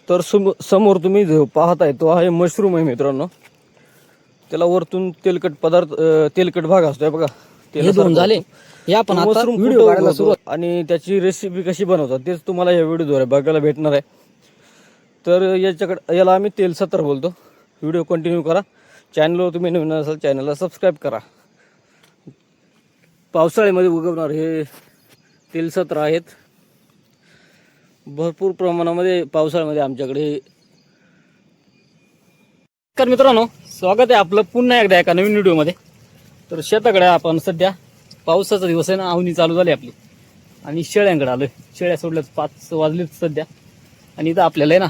तर समोर तुम्ही जो पाहताय तो आहे मशरूम आहे मित्रांनो. त्याला वरतून तेलकट भाग असतोय बघा. हे दोन झाले. या पण आता व्हिडिओ काढायला सुरुवात आणि त्याची रेसिपी कशी बनवतात तेच तुम्हाला या व्हिडिओद्वारे बघायला भेटणार आहे. तर याला आम्ही तेलसत्र बोलतो. व्हिडिओ कंटिन्यू करा. चॅनलवर तुम्ही नवीन असाल चॅनलला सबस्क्राईब करा. पावसाळ्यामध्ये उगवणार हे तेलसत्र आहेत. भरपूर प्रमाणामध्ये पावसाळ्यामध्ये आमच्याकडे. तर मित्रांनो, स्वागत आहे आपलं पुन्हा एकदा एका नवीन व्हिडिओमध्ये. तर शेताकडे आपण सध्या पावसाचा दिवस आहे ना, आवनी चालू झाली आपली आणि शेळ्यांकडे आलोय. शेळ्या सोडल्यात 5 वाजलेत सध्या. आणि इथं आपल्याला आहे ना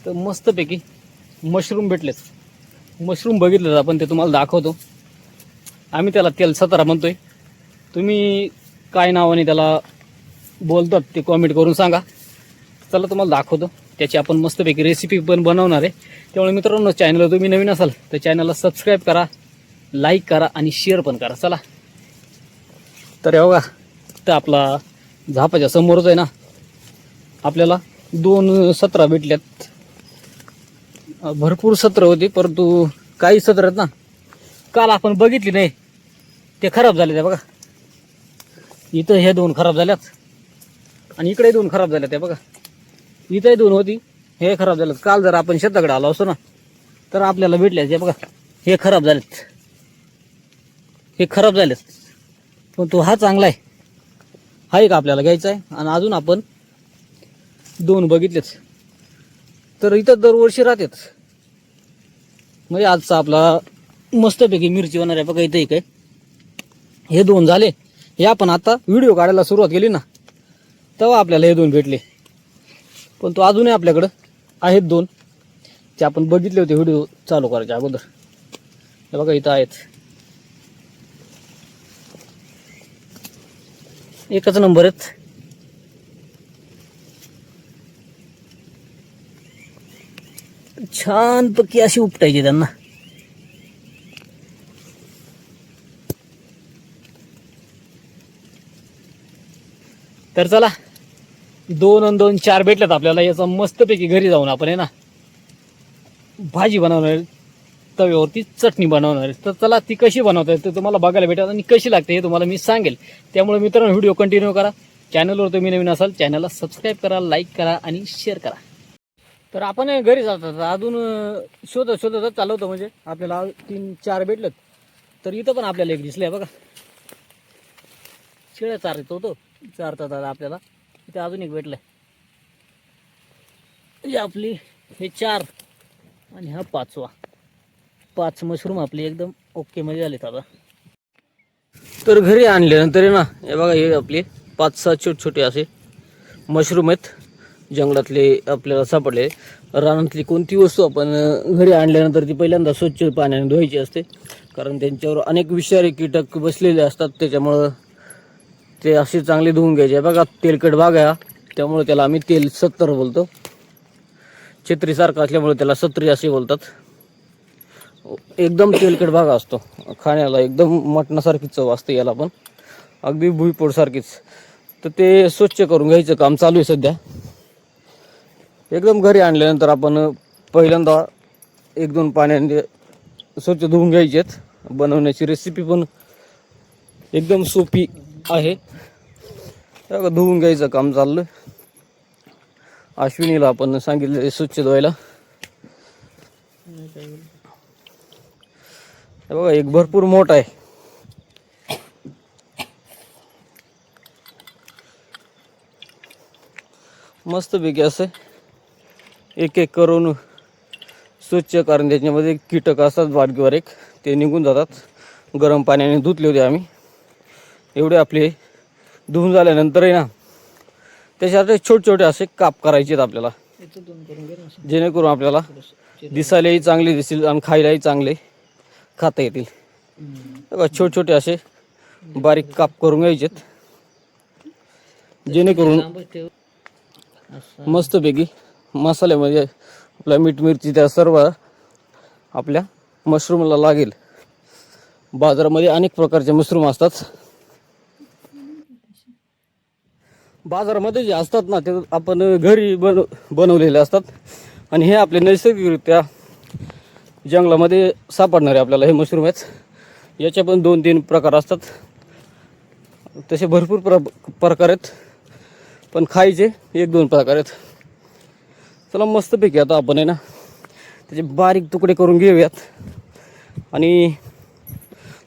तर मस्तपैकी मशरूम भेटलेत. मशरूम बघितलेत आपण, ते तुम्हाला दाखवतो. आम्ही त्याला तेलसत्रा म्हणतोय. तुम्ही काय नावाने त्याला बोलतात ते कॉमेंट करून सांगा. चला तुम्हाला दाखवतो. त्याची आपण मस्तपैकी रेसिपी पण बनवणार आहे. त्यामुळे मित्रांनो, चॅनलला तुम्ही नवीन असाल तर चॅनलला सबस्क्राईब करा, लाईक करा आणि शेअर पण करा. चला तर हे बघा, तर आपला झापाच्या समोरच आहे ना, आपल्याला 2 सत्र भेटल्यात. भरपूर सत्र होती, परंतु काही सत्र आहेत ना काल आपण बघितली नाही, ते खराब झाले. ते बघा, इथं हे 2 खराब झाल्यात आणि इकडे 2 खराब झाल्यात. ते बघा, इथंही 2 होती, हे खराब झाल्यात. काल जर आपण शेताकडे आलो असतो ना तर आपल्याला भेटले. हे बघा, हे खराब झालेत, हे खराब झालेत. पण तो हा चांगला आहे, हा एक आपल्याला घ्यायचा आहे. आणि अजून आपण 2 बघितलेच. तर इथं दरवर्षी राहतात. म्हणजे आजचा आपला मस्तपैकी मिरची होणार आहे. बघा, इथं एक आहे. हे 2 झाले. हे आपण आता व्हिडिओ काढायला सुरुवात केली ना तेव्हा आपल्याला हे 2 भेटले. पण तो अजूनही आपल्याकडं आहेत 2, ते आपण बघितले होते व्हिडिओ चालू करायच्या अगोदर. हे बघा, इथं आहेत. एकच नंबर आहेत. छानपैकी अशी उपटायची त्यांना. तर चला, 2 आणि 2 4 भेटल्यात आपल्याला. याचा मस्तपैकी घरी जाऊन आपण आहे ना भाजी बनवणार आहे, तव्यावरती चटणी बनवणार आहे. तर चला, ती कशी बनवता येते तुम्हाला बघायला भेटेल आणि कशी लागते हे तुम्हाला मी सांगेल. त्यामुळे मित्रांनो, व्हिडिओ कंटिन्यू करा. चॅनलवर तुम्ही नवीन असाल चॅनलला सबस्क्राईब करा, लाईक करा आणि शेअर करा. तर आपण घरी जातात अजून शोधत चालू होतं. म्हणजे आपल्याला 3-4 भेटलेत. तर इथं पण आपल्याला एक दिसलंय बघा, शेळ्या चारत होतो, चारतात आपल्याला. इथे अजून एक भेटलंय. हे आपली हे 4 आणि हा 5वा. 5 मशरूम आपले एकदम ओके मध्ये झालेत आता. तर घरी आणल्यानंतर आहे ना, हे बघा, हे आपले 5-6 छोटे असे मशरूम आहेत. जंगलातले आपल्याला सापडले. रानातली कोणती वस्तू आपण घरी आणल्यानंतर ती पहिल्यांदा स्वच्छ पाण्याने धुवायची असते, कारण त्यांच्यावर अनेक विषारी कीटक बसलेले असतात. त्याच्यामुळं ते असे चांगले धुवून घ्यायचे. बघा, तेलकट भाग आहे, त्यामुळे त्याला आम्ही तेलसत्र बोलतो. छत्रीसारखा असल्यामुळे त्याला सत्री असे बोलतात. एकदम तेलकट भाग असतो, खाण्याला एकदम मटणासारखी चव असते याला पण, अगदी भुईपोडसारखीच. तर ते स्वच्छ करून घ्यायचं काम चालू आहे सध्या. एकदम घरी आणल्यानंतर आपण पहिल्यांदा 1-2 पाण्याने स्वच्छ धुवून घ्यायचेत. बनवण्याची रेसिपी पण एकदम सोपी आहे. धुवून घ्यायचं काम चाललं. अश्विनीला आपण सांगितलं स्वच्छ धुवायला. हे बघा, एक भरपूर मोठा आहे. मस्तपैकी असं एक करून स्वच्छ, कारण त्याच्यामध्ये कीटक असतात बारकीवर एक, ते निघून जातात. गरम पाण्याने धुतले होते आम्ही. एवढे आपले धुवून झाल्यानंतर आहे ना, त्याच्यात छोटे असे काप करायचे आहेत आपल्याला, जेणेकरून आपल्याला दिसायलाही चांगले दिसतील आणि खायलाही चांगले खाता येतील. छोटे असे बारीक काप करून घ्यायचेत, जेणेकरून मस्तपैकी मसाल्यामध्ये आपल्या मीठ मिरची त्या सर्व आपल्या मशरूमला लागेल. बाजारामध्ये अनेक प्रकारचे मशरूम असतात. बाजारामध्ये जे असतात ना ते आपण घरी बनवलेले असतात आणि हे आपले नैसर्गिकरित्या जंगलामध्ये सापडणारे आपल्याला हे मशरूम आहेत. याचे पण 2-3 प्रकार असतात. तसे भरपूर प्रकार आहेत, पण खायचे 1-2 प्रकार आहेत. चला मस्तपैकी आता आपण आहे ना त्याचे बारीक तुकडे करून घेऊयात. आणि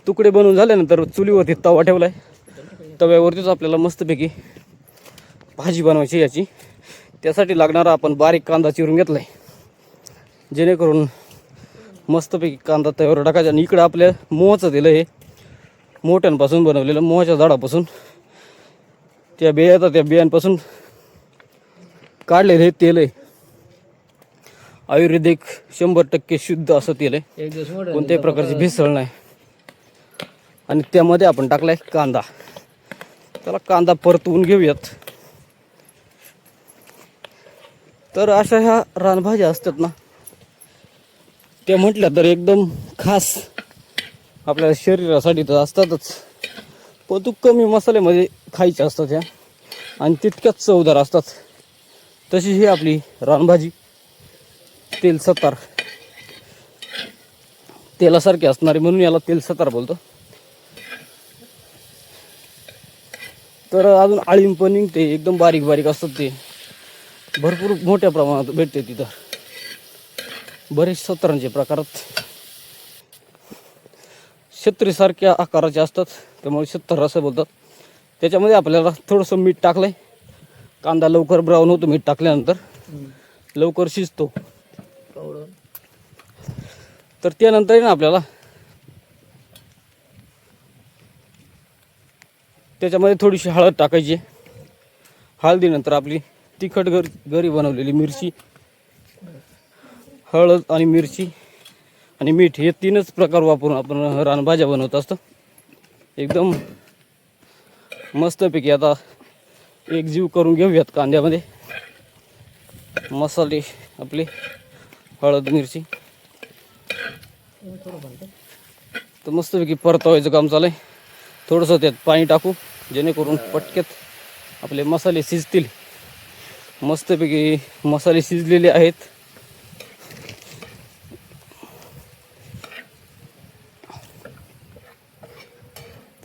तुकडे बनवून झाल्यानंतर चुलीवरती तवा ठेवला आहे. तव्यावरतीच आपल्याला मस्तपैकी भाजी बनवायची याची. त्यासाठी लागणारा आपण बारीक कांदा चिरून घेतला आहे, जेणेकरून मस्तपैकी कांदा तव्यावर टाकायचा. आणि इकडं आपल्या मोहाचं तेल आहे, मोठ्यांपासून बनवलेलं, मोहाच्या झाडापासून त्या बिया येतात, त्या बियांपासून काढलेलं हे तेल आहे. आयुर्वेदिक 100% शुद्ध असं तेल आहे, कोणत्याही प्रकारची भेसळ नाही. आणि त्यामध्ये आपण टाकलाय कांदा. त्याला कांदा परतवून घेऊयात. तर अशा ह्या रानभाज्या असतात ना, त्या म्हटल्या तर एकदम खास आपल्या शरीरासाठी तर असतातच, पण तू कमी मसाल्यामध्ये खायच्या असतात ह्या आणि तितक्याच चवदार असतात. तशी ही आपली रानभाजी तेलसतार, तेलासारखी असणारी म्हणून याला तेलसतार बोलतो. तर अजून आळीम पण निघते, एकदम बारीक बारीक असतात ते, भरपूर मोठ्या प्रमाणात भेटते तिथं. बरेच सतरांचे प्रकारात छत्रीसारख्या आकाराचे असतात, त्यामुळे 70 असं बोलतात. त्याच्यामध्ये आपल्याला थोडंसं मीठ टाकलंय. कांदा लवकर ब्राऊन होतो मीठ टाकल्यानंतर, लवकर शिजतो. तर त्यानंतर ना आपल्याला त्याच्यामध्ये थोडीशी हळद टाकायची. हळदीनंतर आपली तिखट घरी बनवलेली मिरची, हळद आणि मिरची आणि मीठ हे 3च प्रकार वापरून आपण रानभाज्या बनवत असतो. एकदम मस्तपैकी आता एकजीव करून घेऊयात कांद्यामध्ये मसाले आपले, हळद मिरची. तर मस्तपैकी परतवायचं काम चालू आहे. थोडंसं त्यात पाणी टाकू, जेणेकरून पटक्यात आपले मसाले शिजतील. मस्तपैकी मसाले शिजलेले आहेत.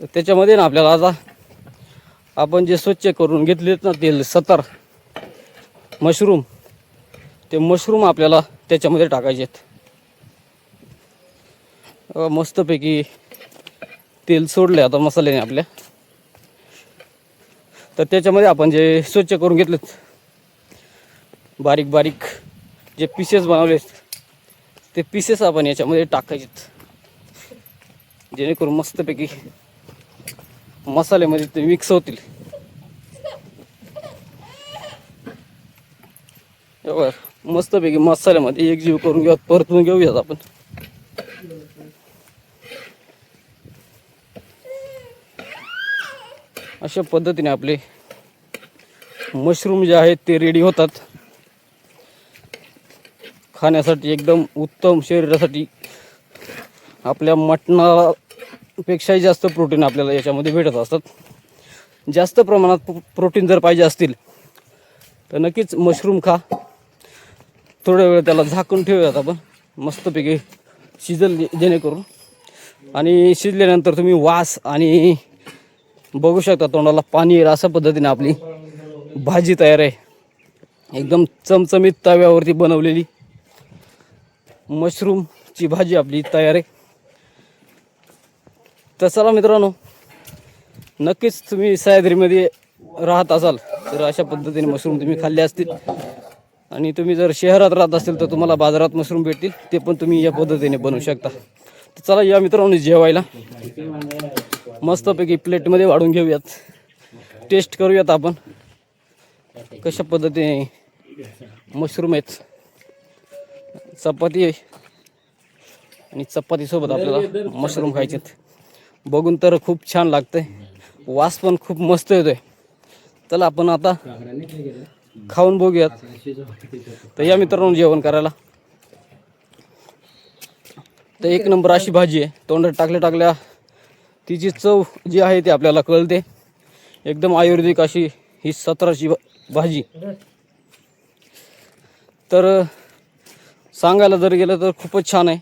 तर त्याच्यामध्ये ना आपल्याला आता आपण जे स्वच्छ करून घेतलेत ना तेल सतार मशरूम, ते मशरूम आपल्याला त्याच्यामध्ये टाकायचे आहेत. मस्तपैकी तेल सोडले आता मसाल्याने आपल्या. तर त्याच्यामध्ये आपण जे स्वच्छ करून घेतलेत बारीक बारीक जे पीसेस बनवलेत, ते पीसेस आपण याच्यामध्ये टाकायचेत, जेणेकरून मस्तपैकी मसाल्यामध्ये ते मिक्स होतील. मस्तपैकी मसाल्यामध्ये एकजीव करून घेऊयात, परतून घेऊयात आपण. अशा पद्धतीने आपले मशरूम जे आहेत ते रेडी होतात. खाण्यासाठी एकदम उत्तम, शरीरासाठी आपल्या मटणापेक्षाही जास्त प्रोटीन आपल्याला याच्यामध्ये भेटत असतात. जास्त प्रमाणात प्रोटीन जर पाहिजे असतील तर नक्कीच मशरूम खा. थोड्या वेळ त्याला झाकून ठेवूयात आपण मस्तपैकी शिजल जेणेकरून. आणि शिजल्यानंतर तुम्ही वास आणि बघू शकता तोंडाला पाणी येईल अशा पद्धतीने आपली भाजी तयार आहे. एकदम चमचमीत तव्यावरती बनवलेली मशरूमची भाजी आपली तयार आहे. तर चला मित्रांनो, नक्कीच तुम्ही सह्याद्रीमध्ये राहत असाल तर अशा पद्धतीने मशरूम तुम्ही खाल्ले असतील. आणि तुम्ही जर शहरात राहत असेल तर तुम्हाला बाजारात मशरूम भेटतील, ते पण तुम्ही या पद्धतीने बनवू शकता. तर चला या मित्रांनो जेवायला मस्तपैकी प्लेटमध्ये वाढून घेऊयात, टेस्ट करूयात आपण कशा पद्धतीने मशरूम आहेत. चपाती आहे आणि चपातीसोबत आपल्याला मशरूम खायचे. बघून तर खूप छान लागतंय, वास पण खूप मस्त येतोय. चला आपण आता खाऊन बघूयात. तर या मित्रांनो जेवण करायला. तर एक नंबर अशी भाजी आहे, तोंडात टाकल्या तिची चव जी आहे ती आपल्याला कळते. एकदम आयुर्वेदिक अशी ही 17ची भाजी. तर सांगायला जर गेलं तर खूपच छान आहे.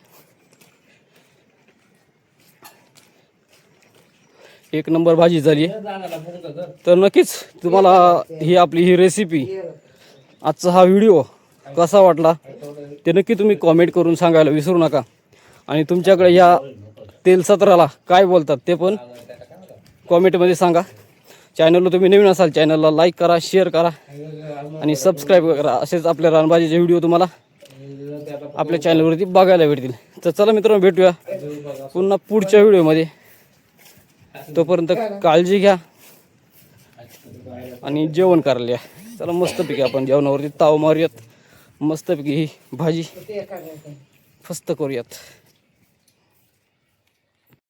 एक नंबर भाजी झाली आहे. तर नक्कीच तुम्हाला ही रेसिपी, आजचा हा व्हिडिओ कसा वाटला ते नक्की तुम्ही कॉमेंट करून सांगायला विसरू नका. आणि तुमच्याकडे या तेल सत्राला काय बोलतात ते पण कॉमेंटमध्ये सांगा. चॅनलला तुम्ही नवीन असाल चॅनलला लाईक करा, शेअर करा आणि सबस्क्राईब करा. असेच आपल्या रानभाजीचे व्हिडिओ तुम्हाला आपल्या चॅनलवरती बघायला भेटतील. तर चला मित्रांनो, भेटूया पुन्हा पुढच्या व्हिडिओमध्ये. तोपर्यंत काळजी घ्या आणि जेवण करायला या. चला मस्तपैकी आपण जेवणावरती ताव मारूयात. मस्तपैकी ही भाजी फस्त करूयात.